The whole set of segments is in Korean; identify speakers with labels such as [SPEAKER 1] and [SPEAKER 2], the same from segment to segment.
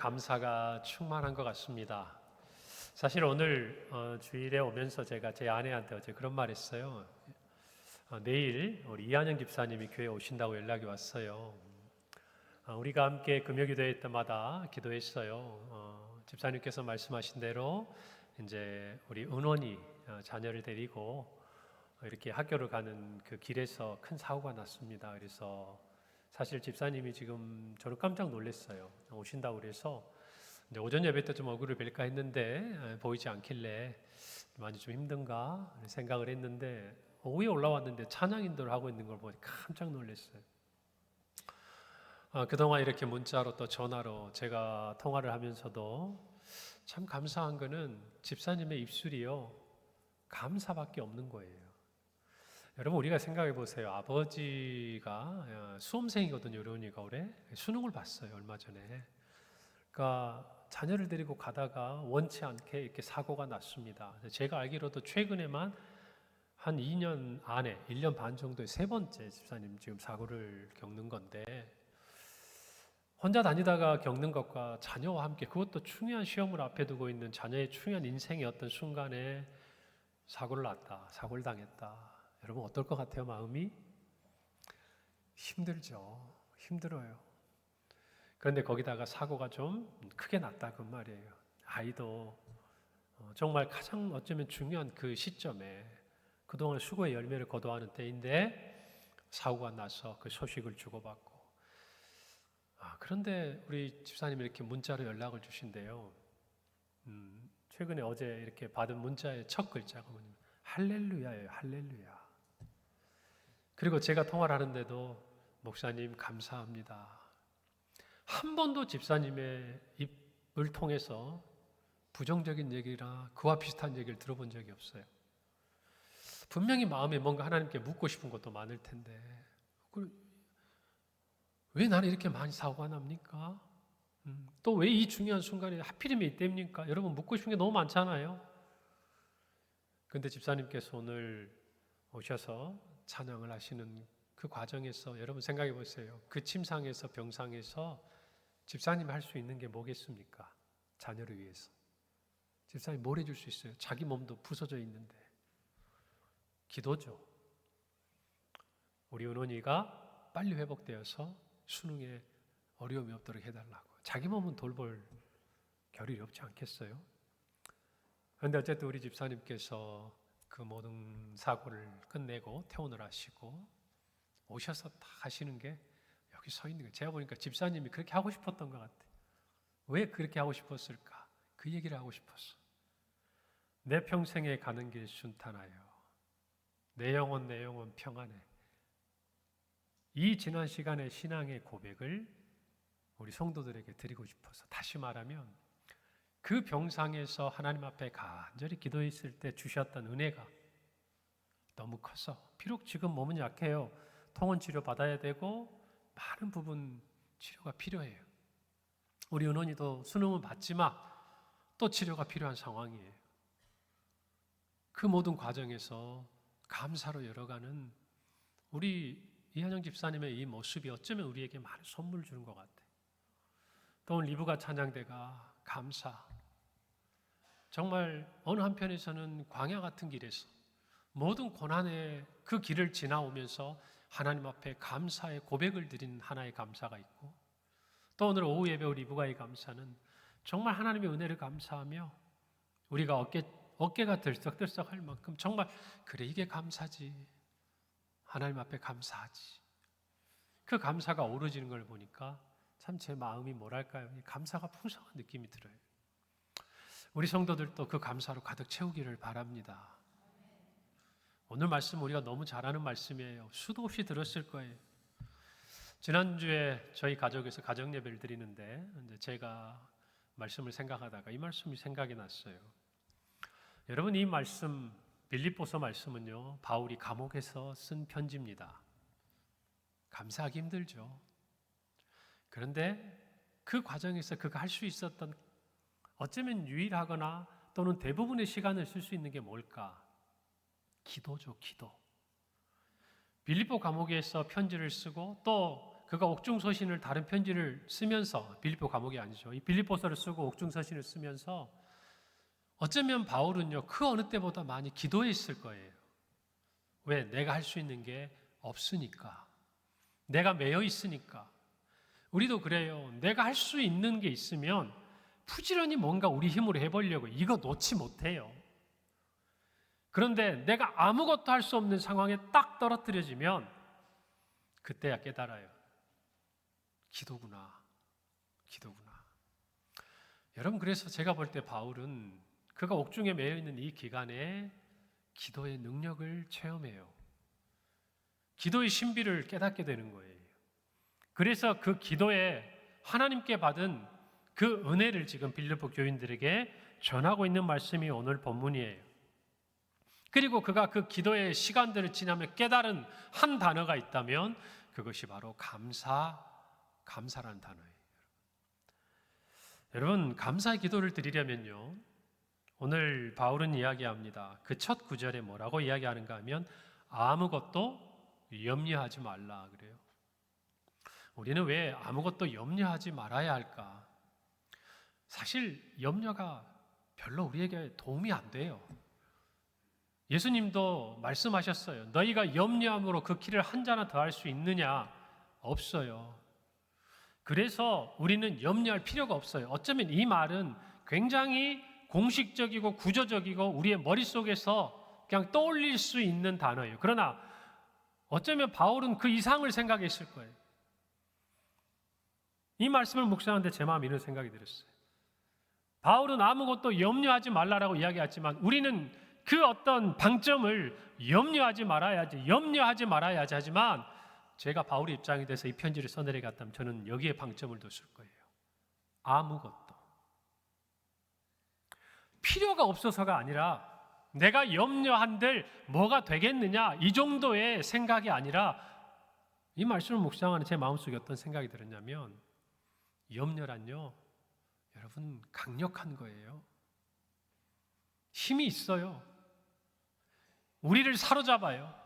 [SPEAKER 1] 감사가 충만한 것 같습니다. 사실 오늘 주일에 오면서 제가 제 아내한테 어제 그런 말 했어요. 내일 우리 이한영 집사님이 교회에 오신다고 연락이 왔어요. 우리가 함께 금요기도회 때마다 기도했어요. 집사님께서 말씀하신 대로 이제 우리 은원이 자녀를 데리고 이렇게 학교를 가는 그 길에서 큰 사고가 났습니다. 그래서 사실 집사님이 지금 저는 깜짝 놀랐어요. 오신다고 그래서 이제 오전 예배 때 좀 얼굴을 뵐까 했는데 보이지 않길래 많이 좀 힘든가 생각을 했는데 오후에 올라왔는데 찬양 인도를 하고 있는 걸 보니 깜짝 놀랐어요. 그동안 이렇게 문자로 또 전화로 제가 통화를 하면서도 참 감사한 거는 집사님의 입술이요 감사밖에 없는 거예요. 여러분 우리가 생각해 보세요. 아버지가 수험생이거든요. 요런이가 올해 수능을 봤어요. 얼마 전에. 그러니까 자녀를 데리고 가다가 원치 않게 이렇게 사고가 났습니다. 제가 알기로도 최근에만 한 2년 안에 1년 반 정도의 세 번째 집사님 지금 사고를 겪는 건데 혼자 다니다가 겪는 것과 자녀와 함께 그것도 중요한 시험을 앞에 두고 있는 자녀의 중요한 인생의 어떤 순간에 사고를 당했다. 여러분 어떨 것 같아요? 마음이 힘들죠. 힘들어요. 그런데 거기다가 사고가 좀 크게 났다 그 말이에요. 아이도 정말 가장 어쩌면 중요한 그 시점에 그동안 수고의 열매를 거둬하는 때인데 사고가 나서 그 소식을 주고받고 그런데 우리 집사님이 이렇게 문자로 연락을 주신대요. 최근에 어제 이렇게 받은 문자의 첫 글자가 뭐냐면 할렐루야예요. 할렐루야. 그리고 제가 통화를 하는데도 목사님 감사합니다. 한 번도 집사님의 입을 통해서 부정적인 얘기나 그와 비슷한 얘기를 들어본 적이 없어요. 분명히 마음에 뭔가 하나님께 묻고 싶은 것도 많을 텐데 왜 나는 이렇게 많이 사고가 납니까? 또 왜 이 중요한 순간에 하필이면 이때입니까? 여러분 묻고 싶은 게 너무 많잖아요. 그런데 집사님께서 오늘 오셔서 찬양을 하시는 그 과정에서 여러분 생각해 보세요. 그 침상에서 병상에서 집사님이 할 수 있는 게 뭐겠습니까? 자녀를 위해서. 집사님 뭘 해줄 수 있어요? 자기 몸도 부서져 있는데. 기도죠. 우리 은원이가 빨리 회복되어서 수능에 어려움이 없도록 해달라고. 자기 몸은 돌볼 겨를이 없지 않겠어요? 그런데 어쨌든 우리 집사님께서 그 모든 사고를 끝내고 퇴원을 하시고 오셔서 다 하시는 게 여기 서 있는 거예요. 제가 보니까 집사님이 그렇게 하고 싶었던 것 같아요. 왜 그렇게 하고 싶었을까? 그 얘기를 하고 싶었어. 내 평생에 가는 길 순탄하여 내 영혼 평안해. 이 지난 시간의 신앙의 고백을 우리 성도들에게 드리고 싶어서 다시 말하면 그 병상에서 하나님 앞에 간절히 기도했을 때 주셨던 은혜가 너무 커서 비록 지금 몸은 약해요. 통원 치료 받아야 되고 많은 부분 치료가 필요해요. 우리 은원이도 수능은 받지만 또 치료가 필요한 상황이에요. 그 모든 과정에서 감사로 열어가는 우리 이한영 집사님의 이 모습이 어쩌면 우리에게 많은 선물을 주는 것 같아요. 또 오늘 리브가 찬양대가 감사. 정말 어느 한편에서는 광야 같은 길에서 모든 고난의 그 길을 지나오면서 하나님 앞에 감사의 고백을 드린 하나의 감사가 있고 또 오늘 오후 예배 우리 리브가의 감사는 정말 하나님의 은혜를 감사하며 우리가 어깨가 들썩들썩할 만큼 정말 그래 이게 감사지. 하나님 앞에 감사하지. 그 감사가 오르지는 걸 보니까 참 제 마음이 뭐랄까요? 감사가 풍성한 느낌이 들어요. 우리 성도들도 그 감사로 가득 채우기를 바랍니다. 오늘 말씀 우리가 너무 잘하는 말씀이에요. 수도 없이 들었을 거예요. 지난주에 저희 가족에서 가정 예배를 드리는데 이제 제가 말씀을 생각하다가 이 말씀이 생각이 났어요. 여러분 이 말씀 빌립보서 말씀은요 바울이 감옥에서 쓴 편지입니다. 감사하기 힘들죠. 그런데 그 과정에서 그가 할 수 있었던 어쩌면 유일하거나 또는 대부분의 시간을 쓸 수 있는 게 뭘까? 기도죠, 기도. 빌립보 감옥에서 편지를 쓰고 또 그가 옥중서신을 다른 편지를 쓰면서 빌립보 감옥이 아니죠. 이 빌립보서를 쓰고 옥중서신을 쓰면서 어쩌면 바울은요 그 어느 때보다 많이 기도했을 거예요. 왜? 내가 할 수 있는 게 없으니까. 내가 매여 있으니까. 우리도 그래요. 내가 할 수 있는 게 있으면 부지런히 뭔가 우리 힘으로 해보려고 이거 놓지 못해요. 그런데 내가 아무것도 할 수 없는 상황에 딱 떨어뜨려지면 그때야 깨달아요. 기도구나. 기도구나. 여러분, 그래서 제가 볼 때 바울은 그가 옥중에 매여 있는 이 기간에 기도의 능력을 체험해요. 기도의 신비를 깨닫게 되는 거예요. 그래서 그 기도에 하나님께 받은 그 은혜를 지금 빌립보 교인들에게 전하고 있는 말씀이 오늘 본문이에요. 그리고 그가 그 기도의 시간들을 지나며 깨달은 한 단어가 있다면 그것이 바로 감사라는 단어예요. 여러분, 감사의 기도를 드리려면요, 오늘 바울은 이야기합니다. 그 첫 구절에 뭐라고 이야기하는가 하면 아무것도 염려하지 말라 그래요. 우리는 왜 아무것도 염려하지 말아야 할까? 사실 염려가 별로 우리에게 도움이 안 돼요. 예수님도 말씀하셨어요. 너희가 염려함으로 그 길을 한 자나 더 할 수 있느냐? 없어요. 그래서 우리는 염려할 필요가 없어요. 어쩌면 이 말은 굉장히 공식적이고 구조적이고 우리의 머릿속에서 그냥 떠올릴 수 있는 단어예요. 그러나 어쩌면 바울은 그 이상을 생각했을 거예요. 이 말씀을 묵상하는데 제 마음에 이런 생각이 들었어요. 바울은 아무것도 염려하지 말라라고 이야기했지만 우리는 그 어떤 방점을 염려하지 말아야지 하지만 제가 바울의 입장이 돼서 이 편지를 써내려갔다면 저는 여기에 방점을 뒀을 거예요. 아무것도. 필요가 없어서가 아니라 내가 염려한들 뭐가 되겠느냐 이 정도의 생각이 아니라 이 말씀을 묵상하는 제 마음속에 어떤 생각이 들었냐면 염려란요 여러분 강력한 거예요. 힘이 있어요. 우리를 사로잡아요.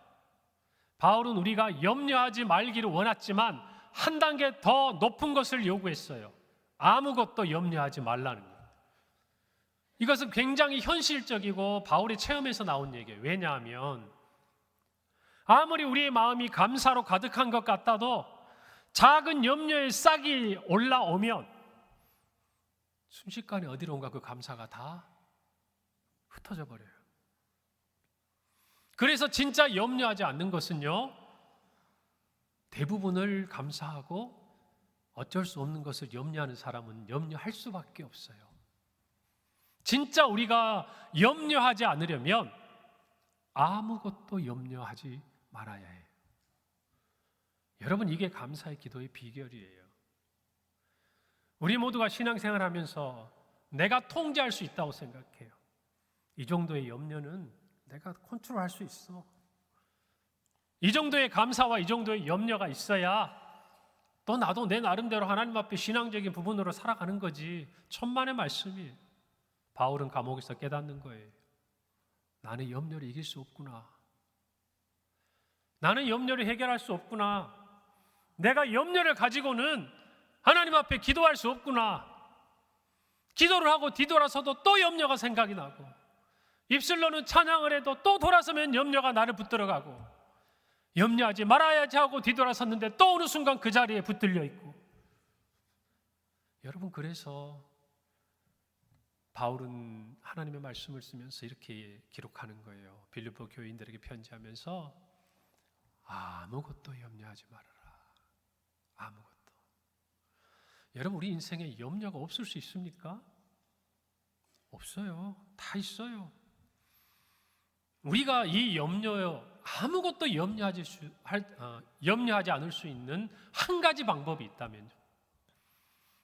[SPEAKER 1] 바울은 우리가 염려하지 말기를 원했지만 한 단계 더 높은 것을 요구했어요. 아무것도 염려하지 말라는 거예요. 이것은 굉장히 현실적이고 바울의 체험에서 나온 얘기예요. 왜냐하면 아무리 우리의 마음이 감사로 가득한 것 같아도 작은 염려의 싹이 올라오면 순식간에 어디론가 그 감사가 다 흩어져 버려요. 그래서 진짜 염려하지 않는 것은요, 대부분을 감사하고 어쩔 수 없는 것을 염려하는 사람은 염려할 수밖에 없어요. 진짜 우리가 염려하지 않으려면 아무것도 염려하지 말아야 해요. 여러분, 이게 감사의 기도의 비결이에요. 우리 모두가 신앙생활하면서 내가 통제할 수 있다고 생각해요. 이 정도의 염려는 내가 컨트롤할 수 있어. 이 정도의 감사와 이 정도의 염려가 있어야 또 나도 내 나름대로 하나님 앞에 신앙적인 부분으로 살아가는 거지. 천만의 말씀이에요. 바울은 감옥에서 깨닫는 거예요. 나는 염려를 이길 수 없구나. 나는 염려를 해결할 수 없구나. 내가 염려를 가지고는 하나님 앞에 기도할 수 없구나. 기도를 하고 뒤돌아서도 또 염려가 생각이 나고 입술로는 찬양을 해도 또 돌아서면 염려가 나를 붙들어가고 염려하지 말아야지 하고 뒤돌아섰는데 또 어느 순간 그 자리에 붙들려 있고. 여러분, 그래서 바울은 하나님의 말씀을 쓰면서 이렇게 기록하는 거예요. 빌립보 교인들에게 편지하면서 아무것도 염려하지 말아라. 아무것도. 여러분, 우리 인생에 염려가 없을 수 있습니까? 없어요. 다 있어요. 우리가 이 아무것도 염려하지 않을 수 있는 한 가지 방법이 있다면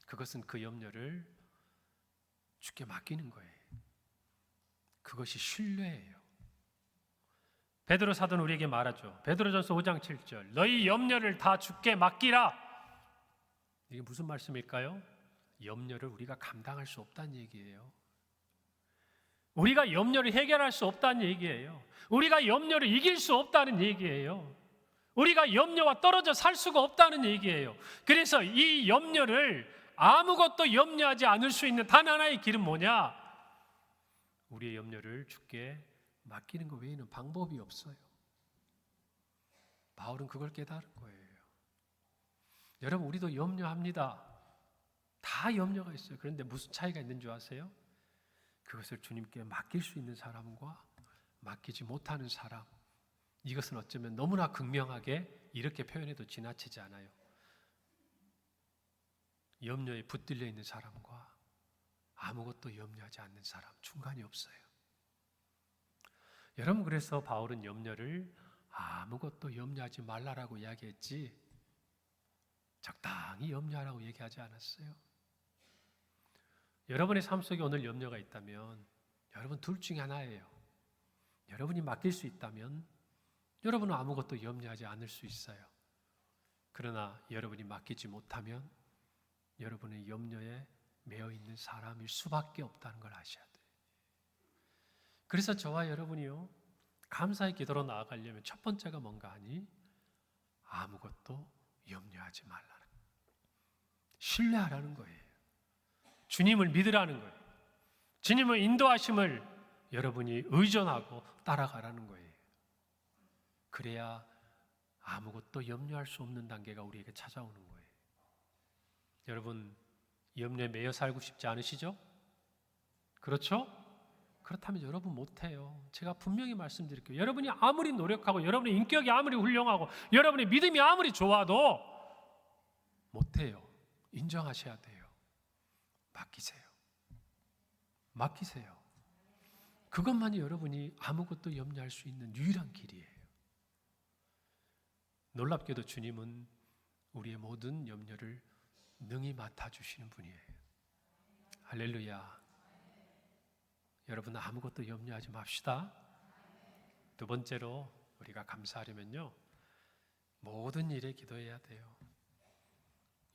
[SPEAKER 1] 그것은 그 염려를 주께 맡기는 거예요. 그것이 신뢰예요. 베드로 사도는 우리에게 말하죠. 베드로전서 5장 7절 너희 염려를 다 주께 맡기라. 이게 무슨 말씀일까요? 염려를 우리가 감당할 수 없다는 얘기예요. 우리가 염려를 해결할 수 없다는 얘기예요. 우리가 염려를 이길 수 없다는 얘기예요. 우리가 염려와 떨어져 살 수가 없다는 얘기예요. 그래서 이 염려를 아무것도 염려하지 않을 수 있는 단 하나의 길은 뭐냐? 우리의 염려를 주께 맡기는 것 외에는 방법이 없어요. 바울은 그걸 깨달은 거예요. 여러분, 우리도 염려합니다. 다 염려가 있어요. 그런데 무슨 차이가 있는 줄 아세요? 그것을 주님께 맡길 수 있는 사람과 맡기지 못하는 사람. 이것은 어쩌면 너무나 극명하게 이렇게 표현해도 지나치지 않아요. 염려에 붙들려 있는 사람과 아무것도 염려하지 않는 사람, 중간이 없어요. 여러분, 그래서 바울은 염려를 아무것도 염려하지 말라라고 이야기했지 적당히 염려하라고 얘기하지 않았어요. 여러분의 삶 속에 오늘 염려가 있다면 여러분 둘 중에 하나예요. 여러분이 맡길 수 있다면 여러분은 아무것도 염려하지 않을 수 있어요. 그러나 여러분이 맡기지 못하면 여러분의 염려에 매여 있는 사람일 수밖에 없다는 걸 아셔야 돼요. 그래서 저와 여러분이요, 감사의 기도로 나아가려면 첫 번째가 뭔가 하니? 아무것도 염려하지 말라는 거예요. 신뢰하라는 거예요. 주님을 믿으라는 거예요. 주님의 인도하심을 여러분이 의존하고 따라가라는 거예요. 그래야 아무것도 염려할 수 없는 단계가 우리에게 찾아오는 거예요. 여러분, 염려에 매여 살고 싶지 않으시죠? 그렇죠? 그렇다면 여러분 못해요. 제가 분명히 말씀드릴게요. 여러분이 아무리 노력하고 여러분의 인격이 아무리 훌륭하고 여러분의 믿음이 아무리 좋아도 못해요. 인정하셔야 돼요. 맡기세요. 맡기세요. 그것만이 여러분이 아무것도 염려할 수 있는 유일한 길이에요. 놀랍게도 주님은 우리의 모든 염려를 능히 맡아주시는 분이에요. 할렐루야. 여러분, 아무것도 염려하지 맙시다. 두 번째로 우리가 감사하려면요, 모든 일에 기도해야 돼요.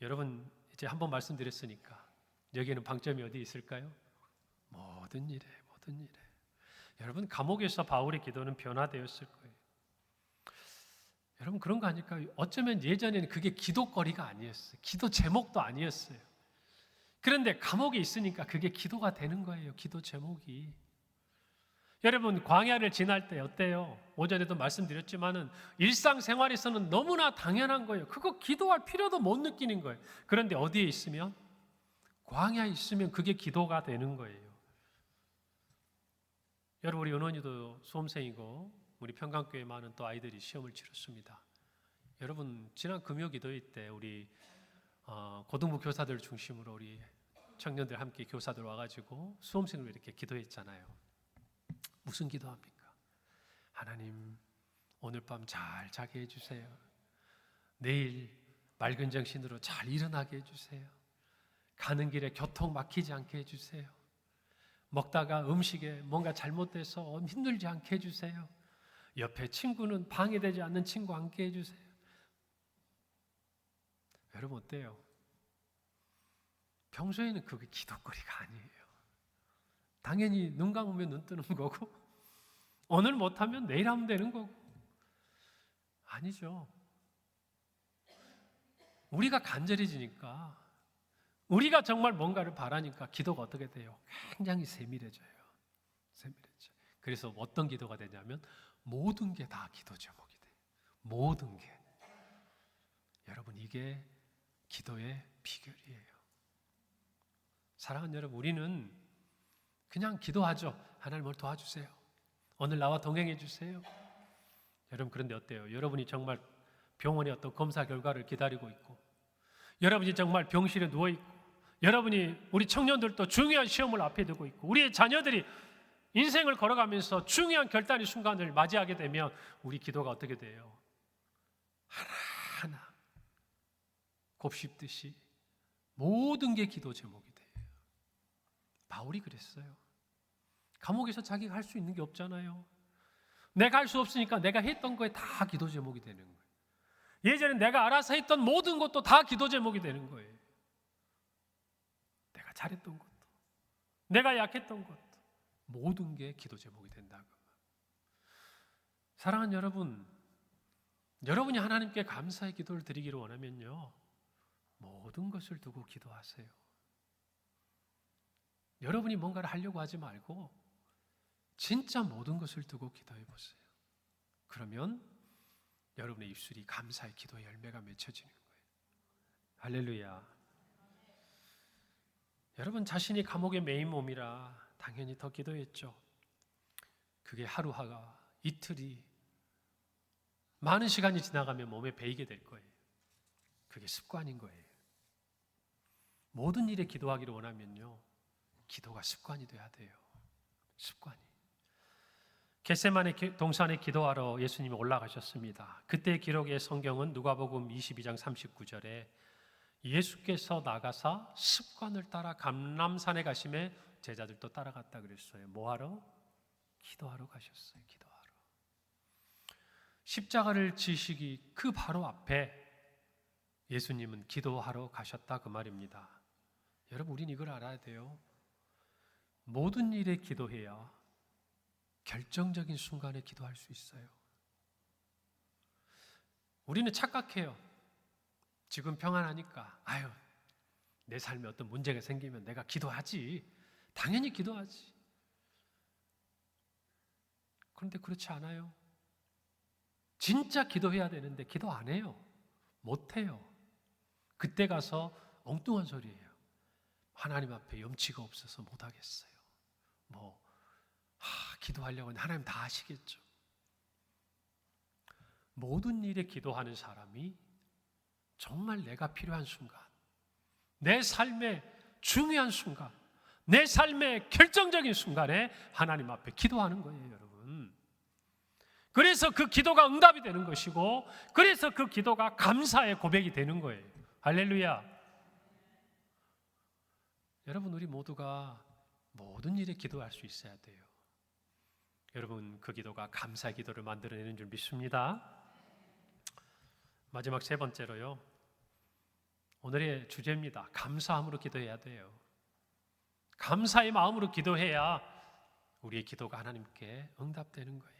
[SPEAKER 1] 여러분, 이제 한번 말씀드렸으니까 여기에는 방점이 어디 있을까요? 모든 일에. 여러분, 감옥에서 바울의 기도는 변화되었을 거예요. 여러분, 그런 거 아닐까요? 어쩌면 예전에는 그게 기도거리가 아니었어요. 기도 제목도 아니었어요. 그런데 감옥에 있으니까 그게 기도가 되는 거예요. 기도 제목이. 여러분, 광야를 지날 때 어때요? 오전에도 말씀드렸지만은 일상생활에서는 너무나 당연한 거예요. 그거 기도할 필요도 못 느끼는 거예요. 그런데 어디에 있으면? 광야에 있으면 그게 기도가 되는 거예요. 여러분, 우리 은원이도 수험생이고 우리 평강교회 많은 또 아이들이 시험을 치렀습니다. 여러분, 지난 금요 기도회 때 우리 고등부 교사들 중심으로 우리 청년들 함께 교사들 와가지고 수험생으로 이렇게 기도했잖아요. 무슨 기도합니까? 하나님, 오늘 밤 잘 자게 해주세요. 내일 맑은 정신으로 잘 일어나게 해주세요. 가는 길에 교통 막히지 않게 해주세요. 먹다가 음식에 뭔가 잘못돼서 힘들지 않게 해주세요. 옆에 친구는 방해되지 않는 친구 앉게 해주세요. 여러분, 어때요? 평소에는 그게 기도거리가 아니에요. 당연히 눈 감으면 눈 뜨는 거고 오늘 못하면 내일 하면 되는 거고. 아니죠. 우리가 간절해지니까, 우리가 정말 뭔가를 바라니까 기도가 어떻게 돼요? 굉장히 세밀해져요. 그래서 어떤 기도가 되냐면 모든 게 다 기도 제목이 돼요. 모든 게. 여러분, 이게 기도의 비결이에요. 사랑하는 여러분, 우리는 그냥 기도하죠. 하나님을 도와주세요. 오늘 나와 동행해 주세요. 여러분, 그런데 어때요? 여러분이 정말 병원의 어떤 검사 결과를 기다리고 있고, 여러분이 정말 병실에 누워 있고, 여러분이, 우리 청년들도 중요한 시험을 앞에 두고 있고, 우리의 자녀들이 인생을 걸어가면서 중요한 결단의 순간을 맞이하게 되면 우리 기도가 어떻게 돼요? 하나하나 곱씹듯이 모든 게 기도 제목이 돼요. 바울이 그랬어요. 감옥에서 자기가 할 수 있는 게 없잖아요. 내가 할 수 없으니까 내가 했던 거에 다 기도 제목이 되는 거예요. 예전에 내가 알아서 했던 모든 것도 다 기도 제목이 되는 거예요. 내가 잘했던 것도, 내가 약했던 것도, 모든 게 기도 제목이 된다고. 사랑하는 여러분, 여러분이 하나님께 감사의 기도를 드리기를 원하면요, 모든 것을 두고 기도하세요. 여러분이 뭔가를 하려고 하지 말고 진짜 모든 것을 두고 기도해 보세요. 그러면 여러분의 입술이 감사의 기도의 열매가 맺혀지는 거예요. 할렐루야. 여러분 자신이 감옥에 매인 몸이라 당연히 더 기도했죠. 그게 하루하루, 이틀이, 많은 시간이 지나가면 몸에 배이게 될 거예요. 그게 습관인 거예요. 모든 일에 기도하기를 원하면요, 기도가 습관이 돼야 돼요. 습관이. 겟세마네 동산에 기도하러 예수님이 올라가셨습니다. 그때 기록의 성경은 누가복음 22장 39절에 예수께서 나가사 습관을 따라 감람산에 가심에 제자들도 따라갔다 그랬어요. 뭐하러? 기도하러 가셨어요. 기도하러. 십자가를 지시기 그 바로 앞에 예수님은 기도하러 가셨다 그 말입니다. 여러분, 우린 이걸 알아야 돼요. 모든 일에 기도해야 결정적인 순간에 기도할 수 있어요. 우리는 착각해요. 지금 평안하니까 내 삶에 어떤 문제가 생기면 내가 기도하지. 당연히 기도하지. 그런데 그렇지 않아요. 진짜 기도해야 되는데 기도 안 해요. 못 해요. 그때 가서 엉뚱한 소리예요. 하나님 앞에 염치가 없어서 못 하겠어요. 기도하려고 하는데 하나님 다 아시겠죠. 모든 일에 기도하는 사람이 정말 내가 필요한 순간, 내 삶의 중요한 순간, 내 삶의 결정적인 순간에 하나님 앞에 기도하는 거예요, 여러분. 그래서 그 기도가 응답이 되는 것이고, 그래서 그 기도가 감사의 고백이 되는 거예요. 할렐루야. 여러분, 우리 모두가 모든 일에 기도할 수 있어야 돼요. 여러분, 그 기도가 감사의 기도를 만들어내는 줄 믿습니다. 마지막 세 번째로요, 오늘의 주제입니다. 감사함으로 기도해야 돼요. 감사의 마음으로 기도해야 우리의 기도가 하나님께 응답되는 거예요.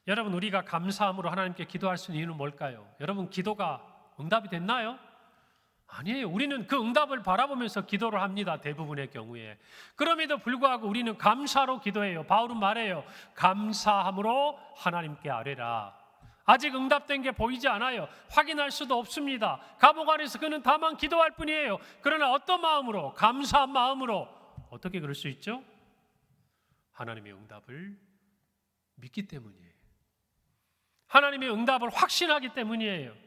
[SPEAKER 1] 여러분, 우리가 감사함으로 하나님께 기도할 수 있는 이유는 뭘까요? 여러분, 기도가 응답이 됐나요? 아니에요. 우리는 그 응답을 바라보면서 기도를 합니다. 대부분의 경우에. 그럼에도 불구하고 우리는 감사로 기도해요. 바울은 말해요. 감사함으로 하나님께 아뢰라. 아직 응답된 게 보이지 않아요. 확인할 수도 없습니다. 감옥 안에서 그는 다만 기도할 뿐이에요. 그러나 어떤 마음으로? 감사한 마음으로. 어떻게 그럴 수 있죠? 하나님의 응답을 믿기 때문이에요. 하나님의 응답을 확신하기 때문이에요.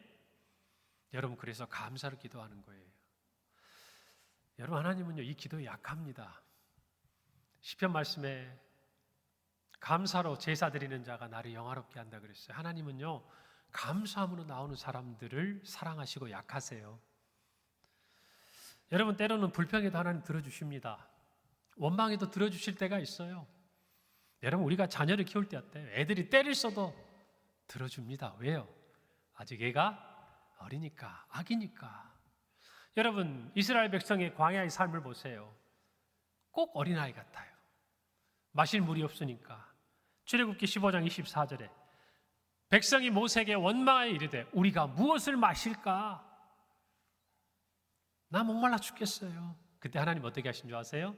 [SPEAKER 1] 여러분, 그래서 감사를 기도하는 거예요. 여러분, 하나님은요, 이 기도에 약합니다. 시편 말씀에 감사로 제사 드리는 자가 나를 영화롭게 한다 그랬어요. 하나님은요, 감사함으로 나오는 사람들을 사랑하시고 약하세요. 여러분, 때로는 불평에도 하나님 들어주십니다. 원망에도 들어주실 때가 있어요. 여러분, 우리가 자녀를 키울 때 어때요? 애들이 때를 써도 들어줍니다. 왜요? 아직 애가 어리니까, 아기니까. 여러분, 이스라엘 백성의 광야의 삶을 보세요. 꼭 어린아이 같아요. 마실 물이 없으니까. 출애굽기 15장 24절에 백성이 모세에게 원망하여 이르되 우리가 무엇을 마실까? 나 목말라 죽겠어요. 그때 하나님 어떻게 하신 줄 아세요?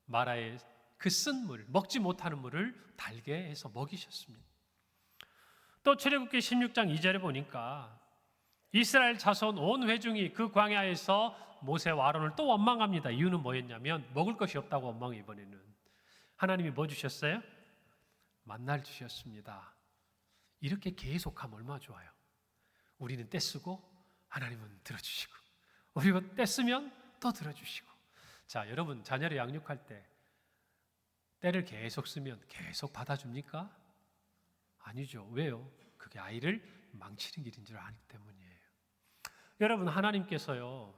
[SPEAKER 1] 마라의 그 쓴 물, 먹지 못하는 물을 달게 해서 먹이셨습니다. 또 출애굽기 16장 2절에 보니까 이스라엘 자손 온 회중이 그 광야에서 모세와 아론을 또 원망합니다. 이유는 뭐였냐면 먹을 것이 없다고 원망해. 이번에는 하나님이 뭐 주셨어요? 만나를 주셨습니다. 이렇게 계속하면 얼마나 좋아요. 우리는 떼쓰고 하나님은 들어주시고, 우리가 떼쓰면 또 들어주시고. 자, 여러분, 자녀를 양육할 때 때를 계속 쓰면 계속 받아줍니까? 아니죠. 왜요? 그게 아이를 망치는 길인 줄 아기 때문이에요. 여러분, 하나님께서요,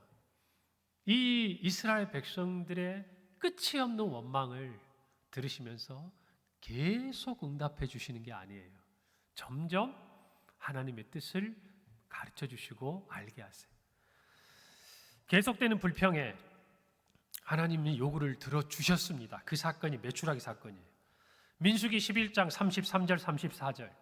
[SPEAKER 1] 이 이스라엘 백성들의 끝이 없는 원망을 들으시면서 계속 응답해 주시는 게 아니에요. 점점 하나님의 뜻을 가르쳐 주시고 알게 하세요. 계속되는 불평에 하나님이 요구를 들어주셨습니다. 그 사건이 메추라기 사건이에요. 민수기 11장 33절 34절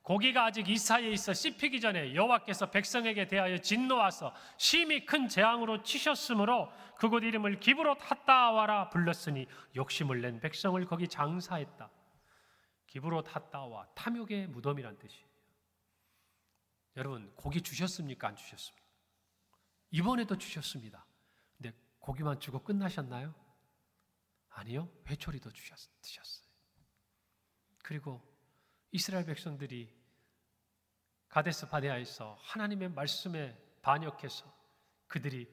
[SPEAKER 1] 고기가 아직 이 사이에 있어 씹히기 전에 여호와께서 백성에게 대하여 진노하사 심히 큰 재앙으로 치셨으므로 그곳 이름을 기브롯 핫다와라 불렀으니 욕심을 낸 백성을 거기 장사했다. 기브롯 핫다와 탐욕의 무덤이란 뜻이에요. 여러분, 고기 주셨습니까? 안 주셨습니까? 이번에도 주셨습니다. 근데 고기만 주고 끝나셨나요? 아니요. 회초리도 드셨어요. 그리고 이스라엘 백성들이 가데스 바네아에서 하나님의 말씀에 반역해서 그들이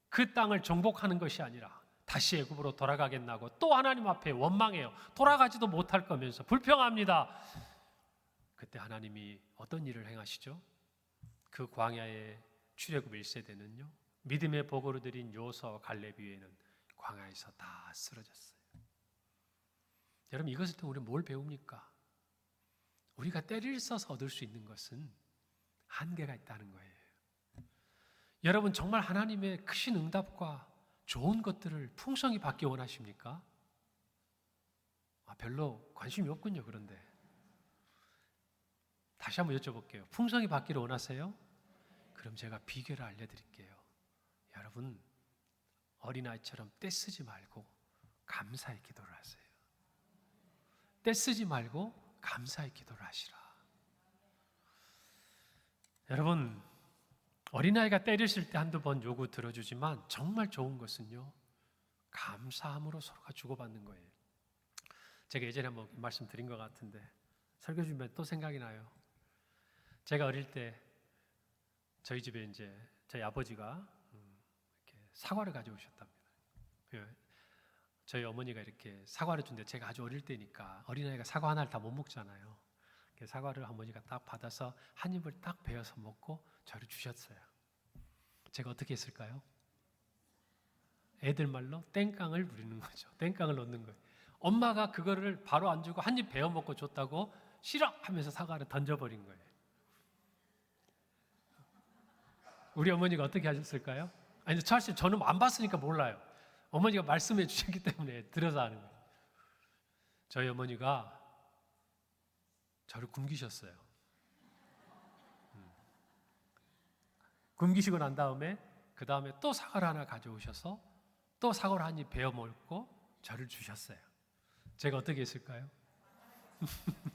[SPEAKER 1] 그 땅을 정복하는 것이 아니라 다시 애굽으로 돌아가겠나고 또 하나님 앞에 원망해요. 돌아가지도 못할 거면서 불평합니다. 그때 하나님이 어떤 일을 행하시죠? 그 광야의 출애굽 1세대는요, 믿음의 보고를 드린 요수아와 갈렙 위에는 광야에서 다 쓰러졌어요. 여러분, 이것을 통해 우리는 뭘 배웁니까? 우리가 때를 써서 얻을 수 있는 것은 한계가 있다는 거예요. 여러분, 정말 하나님의 크신 응답과 좋은 것들을 풍성히 받기 원하십니까? 별로 관심이 없군요. 그런데 다시 한번 여쭤볼게요. 풍성히 받기를 원하세요? 그럼 제가 비결을 알려드릴게요. 여러분, 어린아이처럼 떼쓰지 말고 감사의 기도를 하세요. 떼쓰지 말고 감사의 기도를 하시라. 여러분, 어린아이가 때렸을 때 한두 번 요구 들어주지만 정말 좋은 것은요, 감사함으로 서로가 주고받는 거예요. 제가 예전에 한번 말씀드린 것 같은데 설교 중에 또 생각이 나요. 제가 어릴 때 저희 집에 이제 저희 아버지가 이렇게 사과를 가져오셨답니다. 저희 어머니가 이렇게 사과를 준대. 제가 아주 어릴 때니까 어린아이가 사과 하나를 다 못 먹잖아요. 사과를 어머니가 딱 받아서 한 입을 딱 베어서 먹고 저를 주셨어요. 제가 어떻게 했을까요? 애들 말로 땡깡을 부리는 거죠. 땡깡을 넣는 거예요. 엄마가 그거를 바로 안 주고 한 입 베어 먹고 줬다고 싫어 하면서 사과를 던져버린 거예요. 우리 어머니가 어떻게 하셨을까요? 아니, 사실 저는 안 봤으니까 몰라요. 어머니가 말씀해 주셨기 때문에 들어서 하는 거예요. 저희 어머니가 저를 굶기셨어요. 굶기시고 난 다음에 그 다음에 또 사과를 하나 가져오셔서 또 사과를 한 입 베어 먹고 저를 주셨어요. 제가 어떻게 했을까요?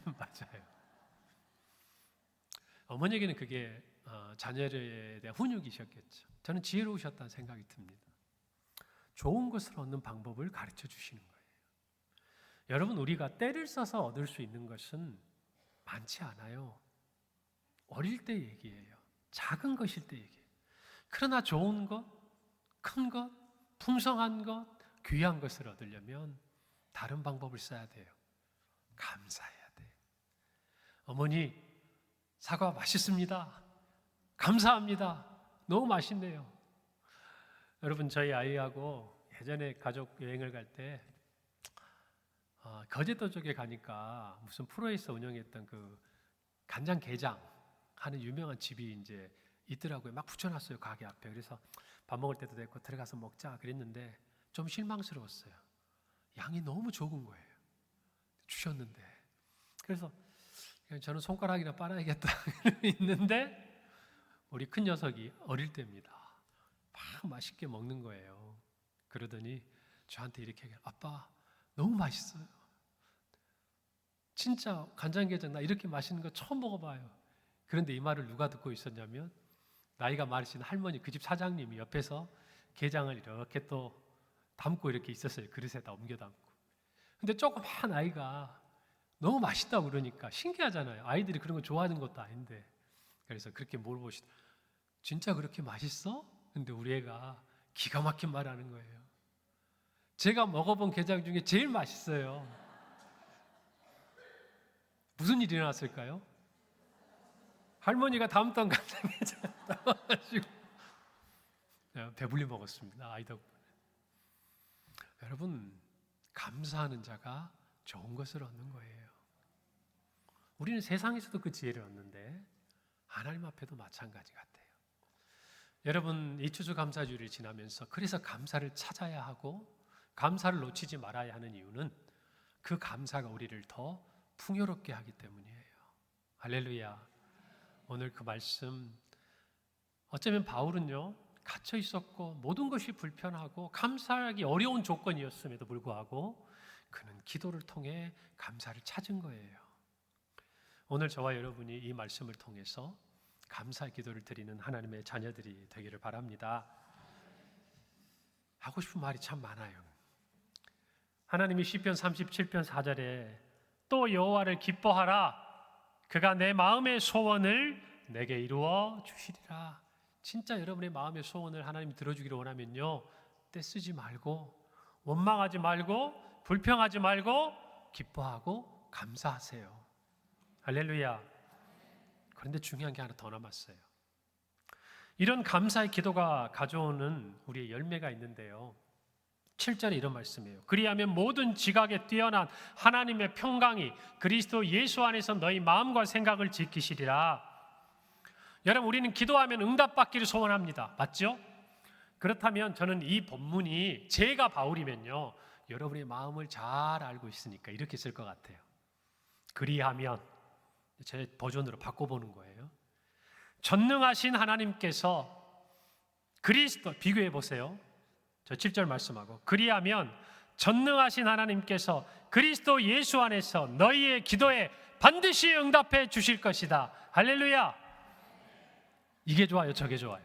[SPEAKER 1] 맞아요. 어머니에게는 그게 자녀에 대한 훈육이셨겠죠. 저는 지혜로우셨다는 생각이 듭니다. 좋은 것을 얻는 방법을 가르쳐 주시는 거예요. 여러분, 우리가 때를 써서 얻을 수 있는 것은 많지 않아요. 어릴 때 얘기예요. 작은 것일 때 얘기예요. 그러나 좋은 것, 큰 것, 풍성한 것, 귀한 것을 얻으려면 다른 방법을 써야 돼요. 감사해야 돼요. 어머니, 사과 맛있습니다. 감사합니다. 너무 맛있네요. 여러분, 저희 아이하고 예전에 가족 여행을 갈 때 거제도 쪽에 가니까 무슨 프로에서 운영했던 그 간장게장 하는 유명한 집이 이제 있더라고요. 막 붙여놨어요, 가게 앞에. 그래서 밥 먹을 때도 됐고 들어가서 먹자 그랬는데 좀 실망스러웠어요. 양이 너무 적은 거예요. 주셨는데. 그래서 저는 손가락이나 빨아야겠다 있는데 우리 큰 녀석이 어릴 때입니다. 막 맛있게 먹는 거예요. 그러더니 저한테 이렇게 얘기해요. 아빠, 너무 맛있어요. 진짜 간장게장 나 이렇게 맛있는 거 처음 먹어봐요. 그런데 이 말을 누가 듣고 있었냐면 나이가 많으신 할머니, 그 집 사장님이 옆에서 게장을 이렇게 또 담고 이렇게 있었어요. 그릇에다 옮겨 담고. 근데 조그만 아이가 너무 맛있다고 그러니까 신기하잖아요. 아이들이 그런 거 좋아하는 것도 아닌데. 그래서 그렇게 물어보시다. 진짜 그렇게 맛있어? 근데 우리 애가 기가 막힌 말 하는 거예요. 제가 먹어본 게장 중에 제일 맛있어요. 무슨 일이 일어났을까요? 할머니가 담던 간장게장 담아가지고 배불리 먹었습니다. 아이 덕분에. 여러분, 감사하는 자가 좋은 것을 얻는 거예요. 우리는 세상에서도 그 지혜를 얻는데 하나님 앞에도 마찬가지 같아요. 여러분, 이 추수감사주일을 지나면서 그래서 감사를 찾아야 하고 감사를 놓치지 말아야 하는 이유는 그 감사가 우리를 더 풍요롭게 하기 때문이에요. 할렐루야. 오늘 그 말씀, 어쩌면 바울은요 갇혀 있었고 모든 것이 불편하고 감사하기 어려운 조건이었음에도 불구하고 그는 기도를 통해 감사를 찾은 거예요. 오늘 저와 여러분이 이 말씀을 통해서 감사의 기도를 드리는 하나님의 자녀들이 되기를 바랍니다. 하고 싶은 말이 참 많아요. 하나님이 시편 37편 4절에 또 여호와를 기뻐하라, 그가 내 마음의 소원을 내게 이루어 주시리라. 진짜 여러분의 마음의 소원을 하나님이 들어주기를 원하면요, 떼쓰지 말고 원망하지 말고 불평하지 말고 기뻐하고 감사하세요. 할렐루야. 그런데 중요한 게 하나 더 남았어요. 이런 감사의 기도가 가져오는 우리의 열매가 있는데요, 7절에 이런 말씀이에요. 그리하면 모든 지각에 뛰어난 하나님의 평강이 그리스도 예수 안에서 너희 마음과 생각을 지키시리라. 여러분, 우리는 기도하면 응답받기를 소원합니다. 맞죠? 그렇다면 저는 이 본문이 제가 바울이면요, 여러분의 마음을 잘 알고 있으니까 이렇게 쓸 것 같아요. 그리하면, 제 버전으로 바꿔보는 거예요. 전능하신 하나님께서 그리스도, 비교해 보세요. 저 7절 말씀하고, 그리하면 전능하신 하나님께서 그리스도 예수 안에서 너희의 기도에 반드시 응답해 주실 것이다. 할렐루야. 이게 좋아요, 저게 좋아요?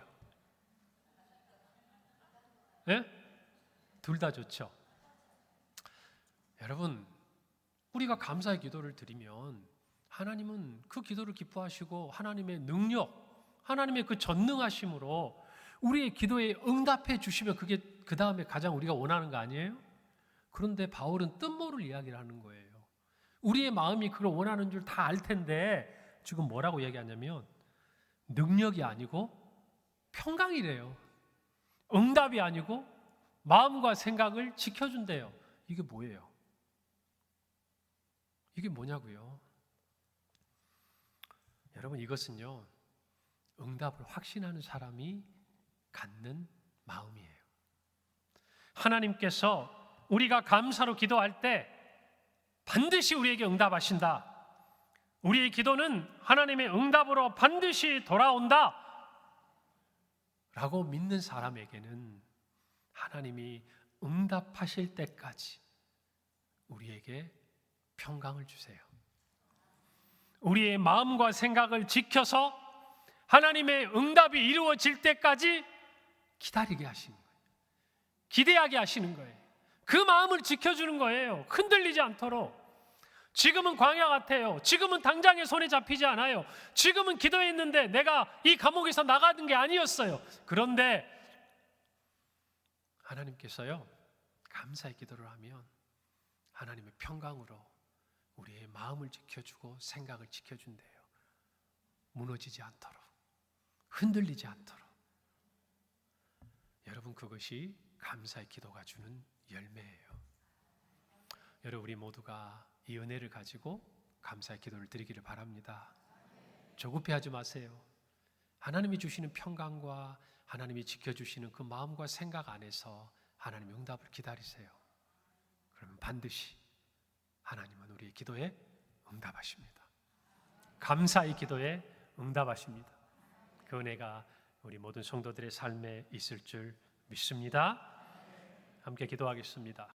[SPEAKER 1] 네? 둘 다 좋죠. 여러분, 우리가 감사의 기도를 드리면 하나님은 그 기도를 기뻐하시고 하나님의 능력, 하나님의 그 전능하심으로 우리의 기도에 응답해 주시면 그게 그 다음에 가장 우리가 원하는 거 아니에요? 그런데 바울은 뜻모를 이야기를 하는 거예요. 우리의 마음이 그걸 원하는 줄 다 알 텐데 지금 뭐라고 얘기하냐면 능력이 아니고 평강이래요. 응답이 아니고 마음과 생각을 지켜준대요. 이게 뭐예요? 이게 뭐냐고요? 여러분, 이것은요, 응답을 확신하는 사람이 갖는 마음이에요. 하나님께서 우리가 감사로 기도할 때 반드시 우리에게 응답하신다. 우리의 기도는 하나님의 응답으로 반드시 돌아온다 라고 믿는 사람에게는 하나님이 응답하실 때까지 우리에게 평강을 주세요. 우리의 마음과 생각을 지켜서 하나님의 응답이 이루어질 때까지 기다리게 하시는 거예요. 기대하게 하시는 거예요. 그 마음을 지켜주는 거예요. 흔들리지 않도록. 지금은 광야 같아요. 지금은 당장에 손에 잡히지 않아요. 지금은 기도했는데 내가 이 감옥에서 나가는 게 아니었어요. 그런데 하나님께서요, 감사의 기도를 하면 하나님의 평강으로 우리의 마음을 지켜주고 생각을 지켜준대요. 무너지지 않도록, 흔들리지 않도록. 여러분, 그것이 감사의 기도가 주는 열매예요. 여러분, 우리 모두가 이 은혜를 가지고 감사의 기도를 드리기를 바랍니다. 조급해하지 마세요. 하나님이 주시는 평강과 하나님이 지켜주시는 그 마음과 생각 안에서 하나님의 응답을 기다리세요. 그러면 반드시 하나님은 우리의 기도에 응답하십니다. 감사의 기도에 응답하십니다. 그 은혜가 우리 모든 성도들의 삶에 있을 줄 믿습니다. 함께 기도하겠습니다.